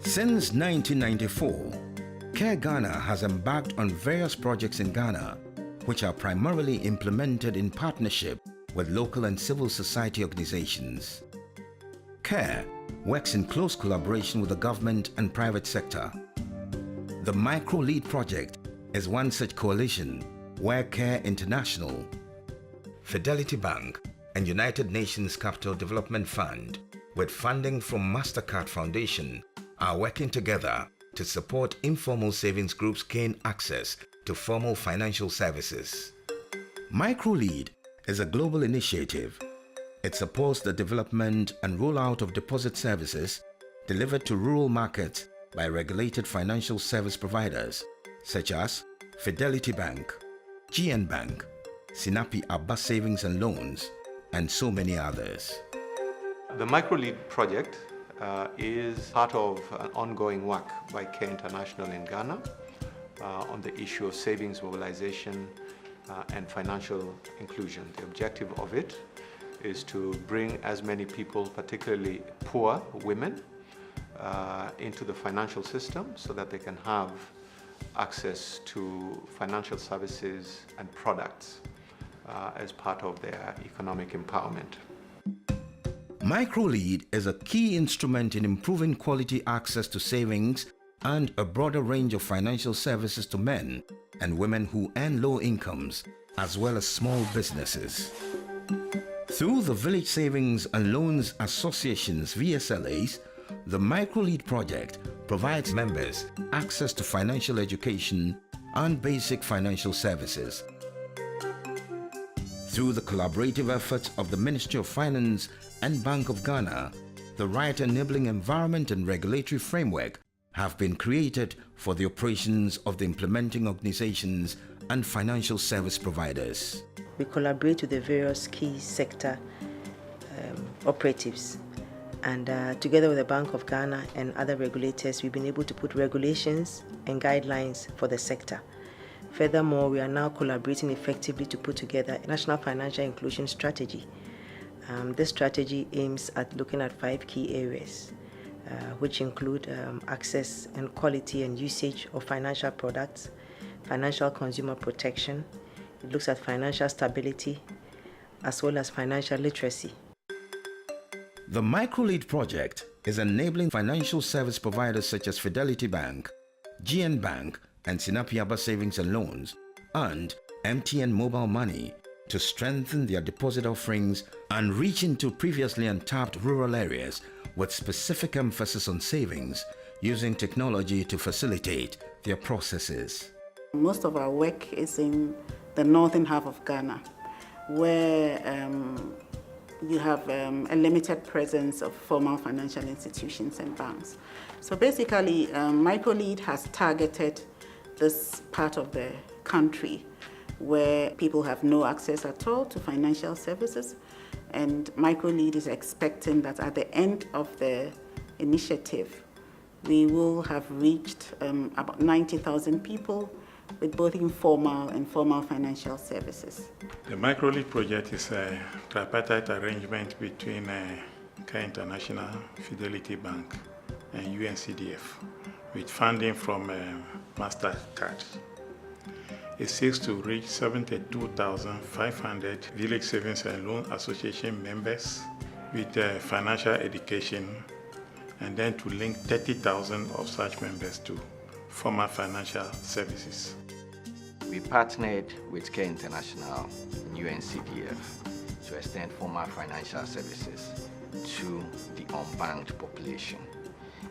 Since 1994, Care Ghana has embarked on various projects in Ghana, which are primarily implemented in partnership with local and civil society organizations. Care works in close collaboration with the government and private sector. The MicroLead project is one such coalition where Care International, Fidelity Bank, and United Nations Capital Development Fund, with funding from MasterCard Foundation, are working together to support informal savings groups gain access to formal financial services. MicroLead is a global initiative. It supports the development and rollout of deposit services delivered to rural markets by regulated financial service providers such as Fidelity Bank, GN Bank, Sinapi Abba Savings and Loans, and so many others. The MicroLead project is part of an ongoing work by Care International in Ghana on the issue of savings mobilization and financial inclusion. The objective of it is to bring as many people, particularly poor women, into the financial system so that they can have access to financial services and products as part of their economic empowerment. MicroLead is a key instrument in improving quality access to savings and a broader range of financial services to men and women who earn low incomes, as well as small businesses. Through the Village Savings and Loans Associations (VSLAs), the MicroLead project provides members access to financial education and basic financial services. Through the collaborative efforts of the Ministry of Finance and Bank of Ghana, the right-enabling environment and regulatory framework have been created for the operations of the implementing organizations and financial service providers. We collaborate with the various key sector operatives, and together with the Bank of Ghana and other regulators, we've been able to put regulations and guidelines for the sector. Furthermore, we are now collaborating effectively to put together a national financial inclusion strategy. This strategy aims at looking at 5 key areas, which include access and quality and usage of financial products, financial consumer protection. It looks at financial stability, as well as financial literacy. The MicroLead project is enabling financial service providers such as Fidelity Bank, GN Bank, and Sinapi Abba Savings and Loans, and MTN Mobile Money to strengthen their deposit offerings and reach into previously untapped rural areas with specific emphasis on savings, using technology to facilitate their processes. Most of our work is in the northern half of Ghana, where you have a limited presence of formal financial institutions and banks. So basically, MicroLead has targeted this part of the country where people have no access at all to financial services. And MicroLead is expecting that at the end of the initiative, we will have reached about 90,000 people with both informal and formal financial services. The MicroLead project is a tripartite arrangement between Care International, Fidelity Bank, and UNCDF, with funding from MasterCard. It seeks to reach 72,500 Village Savings and Loan Association members with financial education, and then to link 30,000 of such members to formal financial services. We partnered with Care International and UNCDF to extend formal financial services to the unbanked population.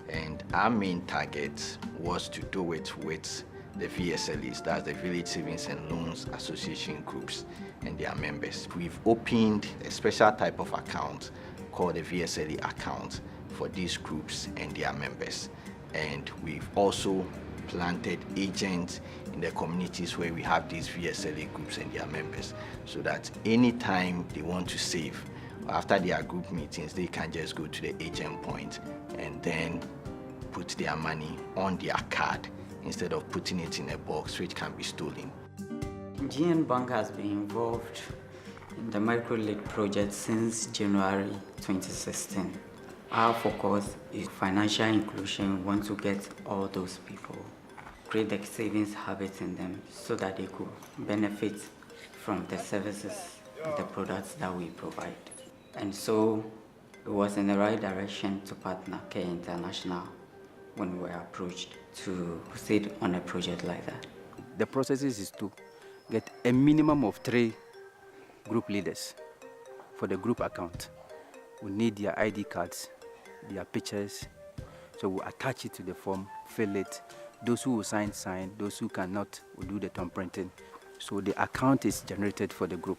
And our main target was to do it with the VSLAs, that's the Village Savings and Loans Association groups and their members. We've opened a special type of account called the VSLA account for these groups and their members. And we've also planted agents in the communities where we have these VSLA groups and their members, so that anytime they want to save, after their group meetings, they can just go to the agent point and then put their money on their card instead of putting it in a box which can be stolen. GN Bank has been involved in the MicroLead project since January 2016. Our focus is financial inclusion. We want to get all those people, create the savings habits in them so that they could benefit from the services, the products that we provide. And so it was in the right direction to partner Care International when we were approached to proceed on a project like that. The process is to get a minimum of 3 group leaders for the group account. We need their ID cards, their pictures, so we attach it to the form, fill it. Those who will sign, those who cannot will do the thumb printing. So the account is generated for the group.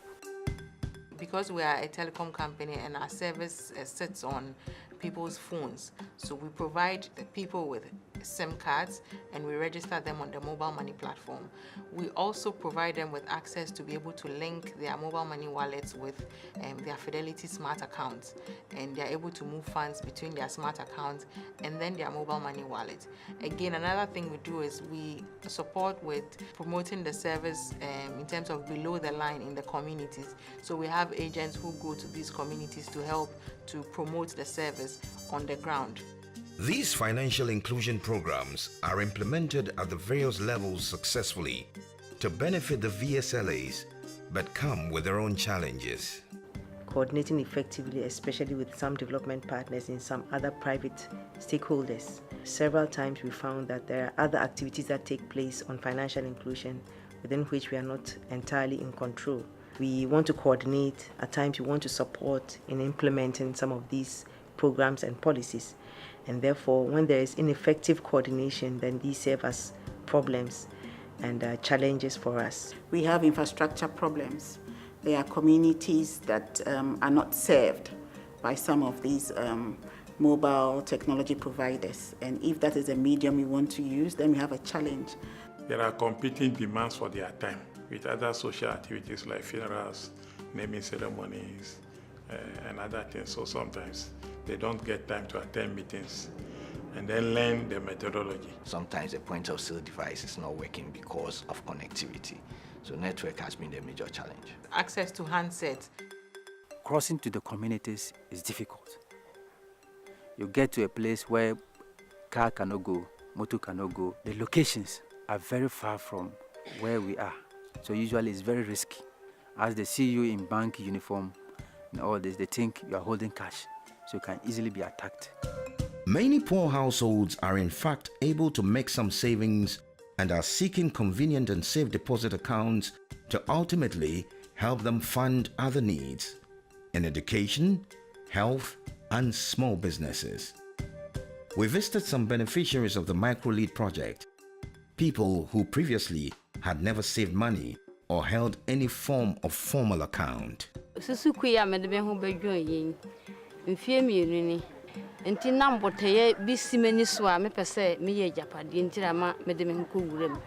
Because we are a telecom company and our service sits on people's phones, so we provide the people with SIM cards and we register them on the mobile money platform. We also provide them with access to be able to link their mobile money wallets with their Fidelity smart accounts, and they're able to move funds between their smart accounts and then their mobile money wallet. Again, another thing we do is we support with promoting the service in terms of below the line in the communities. So we have agents who go to these communities to help to promote the service on the ground. These financial inclusion programs are implemented at the various levels successfully to benefit the VSLAs, but come with their own challenges. Coordinating effectively, especially with some development partners and some other private stakeholders. Several times we found that there are other activities that take place on financial inclusion within which we are not entirely in control. We want to coordinate, at times we want to support in implementing some of these programs and policies. And therefore, when there is ineffective coordination, then these serve as problems and challenges for us. We have infrastructure problems. There are communities that are not served by some of these mobile technology providers. And if that is a medium we want to use, then we have a challenge. There are competing demands for their time with other social activities like funerals, naming ceremonies, and other things. So sometimes they don't get time to attend meetings and then learn the methodology. Sometimes the point of sale device is not working because of connectivity. So network has been the major challenge. Access to handsets. Crossing to the communities is difficult. You get to a place where car cannot go, motor cannot go. The locations are very far from where we are. So usually it's very risky. As they see you in bank uniform and all this, they think you are holding cash, so you can easily be attacked. Many poor households are in fact able to make some savings and are seeking convenient and safe deposit accounts to ultimately help them fund other needs in education, health, and small businesses. We visited some beneficiaries of the MicroLead project, people who previously had never saved money or held any form of formal account. Nti na mboteye bisimeni so a mepese meye japade ntira ma mede me ko wurem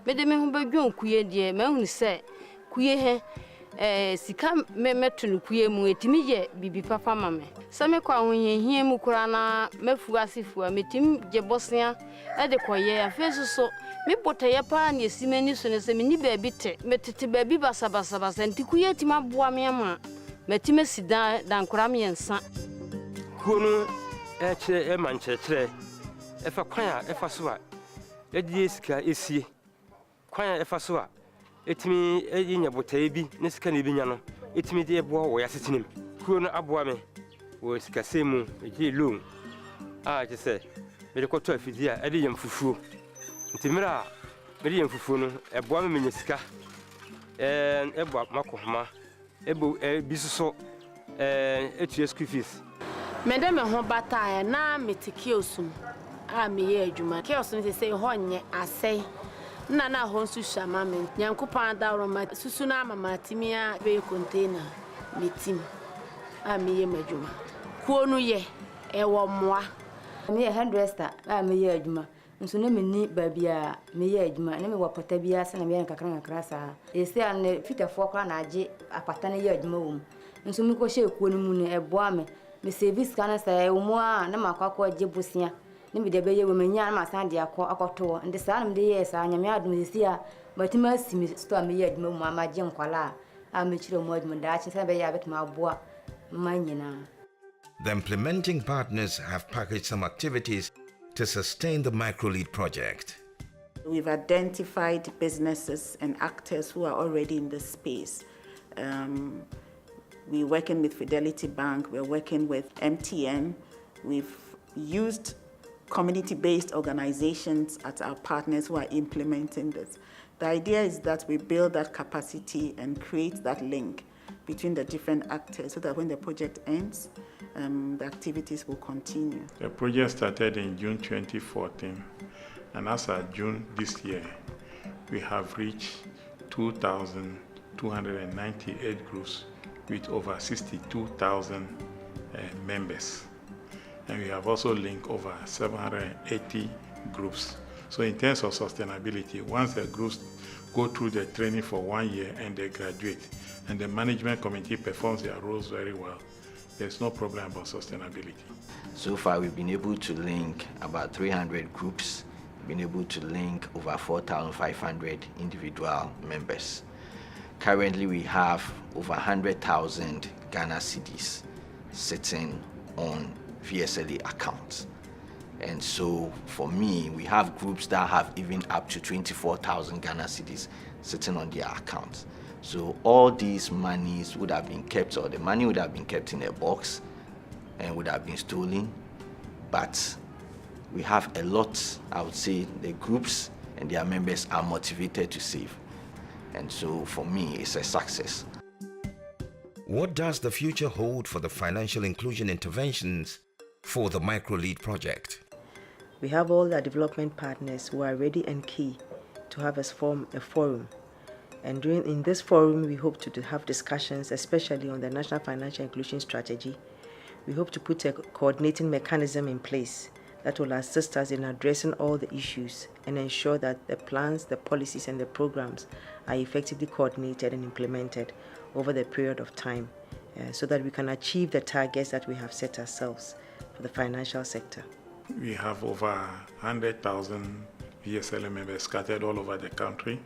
mede me ho badwon kuye de ma hu se kuye he sika meto no kuye mu etimi je bibi papa mame se me kwa honhehia mu kura na mafu asifu a metim je bosia e de koye afeso so me boteye pa na esimeni so ne se me ni ba bi te metete ba bi basabasa nti kuye tima boa me ama metime sida dan kura me ensa kuno eche manchechere efa kwanya efa so a edie sika esie kwanya efa so a etimi eyinya botae bi ne sika ne binya no etimi de ebo wo yasetinim kuno aboa me wo sika semu eji loan a je se me de koto afidi a ede yam fufuo ntimira me de yam fufuo no eboa me menya sika eboa makohoma ebo bisuso etu school fees. Madame ho bata na metiki osum a meye adwuma ke osum se honye asai na ho nsuhwa mama nyankopan dawro ma susu na mama timia be container metim a meye madwuma kuonu ye ewo moa me hairdresser a meye adwuma nso na menni babia meye adwuma na me wapata bia se na me kakra sa ese an fitafo kwa na age apata na ye adwuma wo nso me ko hye kuonu mu ne eboa me me service kana say umwa na makwakwa jebusia ni me de beye we manya na masande akoto ndi sa na me de yes anya me adum sia batima simi store me ye adum mu amaje nkwala a me chiro mu adum da chi sa be ya betuma aboa manyina. The implementing partners have packaged some activities to sustain the MicroLead project. We've identified businesses and actors who are already in this space. We're working with Fidelity Bank, we're working with MTN. We've used community-based organizations as our partners who are implementing this. The idea is that we build that capacity and create that link between the different actors so that when the project ends, the activities will continue. The project started in June 2014, and as of June this year, we have reached 2,298 groups with over 62,000 members. And we have also linked over 780 groups. So in terms of sustainability, once the groups go through the training for 1 year and they graduate, and the management committee performs their roles very well, there's no problem about sustainability. So far, we've been able to link about 300 groups, been able to link over 4,500 individual members. Currently, we have over 100,000 Ghana cedis sitting on VSLA accounts. And so for me, we have groups that have even up to 24,000 Ghana cedis sitting on their accounts. So all these monies would have been kept, or the money would have been kept in a box and would have been stolen. But we have a lot, I would say, the groups and their members are motivated to save. And so for me, it's a success. What does the future hold for the financial inclusion interventions for the MicroLead project? We have all our development partners who are ready and key to have us form a forum. And in this forum, we hope to have discussions, especially on the National Financial Inclusion Strategy. We hope to put a coordinating mechanism in place that will assist us in addressing all the issues and ensure that the plans, the policies, and the programs are effectively coordinated and implemented over the period of time so that we can achieve the targets that we have set ourselves for the financial sector. We have over 100,000 VSLA members scattered all over the country.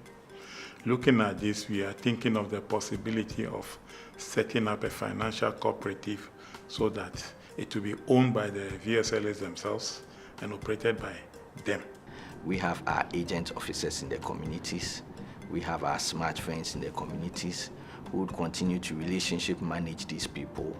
Looking at this, we are thinking of the possibility of setting up a financial cooperative so that it will be owned by the VSLAs themselves and operated by them. We have our agent officers in the communities. We have our smart friends in the communities who would continue to relationship manage these people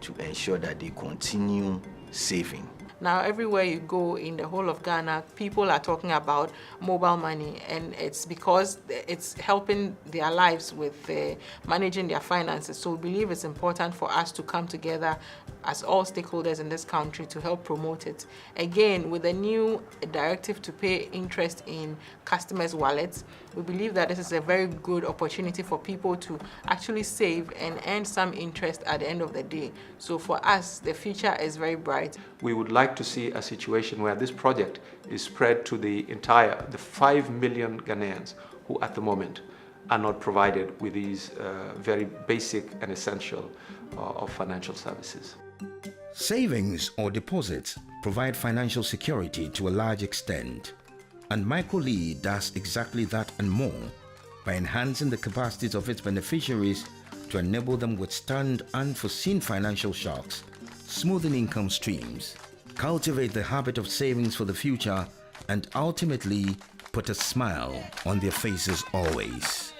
to ensure that they continue saving. Now, everywhere you go in the whole of Ghana, people are talking about mobile money, and it's because it's helping their lives with managing their finances. So we believe it's important for us to come together as all stakeholders in this country to help promote it. Again, with the new directive to pay interest in customers' wallets, we believe that this is a very good opportunity for people to actually save and earn some interest at the end of the day. So for us, the future is very bright. We would like to see a situation where this project is spread to the 5 million Ghanaians who at the moment are not provided with these very basic and essential of financial services. Savings or deposits provide financial security to a large extent, and MicroLead does exactly that and more by enhancing the capacities of its beneficiaries to enable them withstand unforeseen financial shocks, smoothen income streams, cultivate the habit of savings for the future, and ultimately put a smile on their faces always.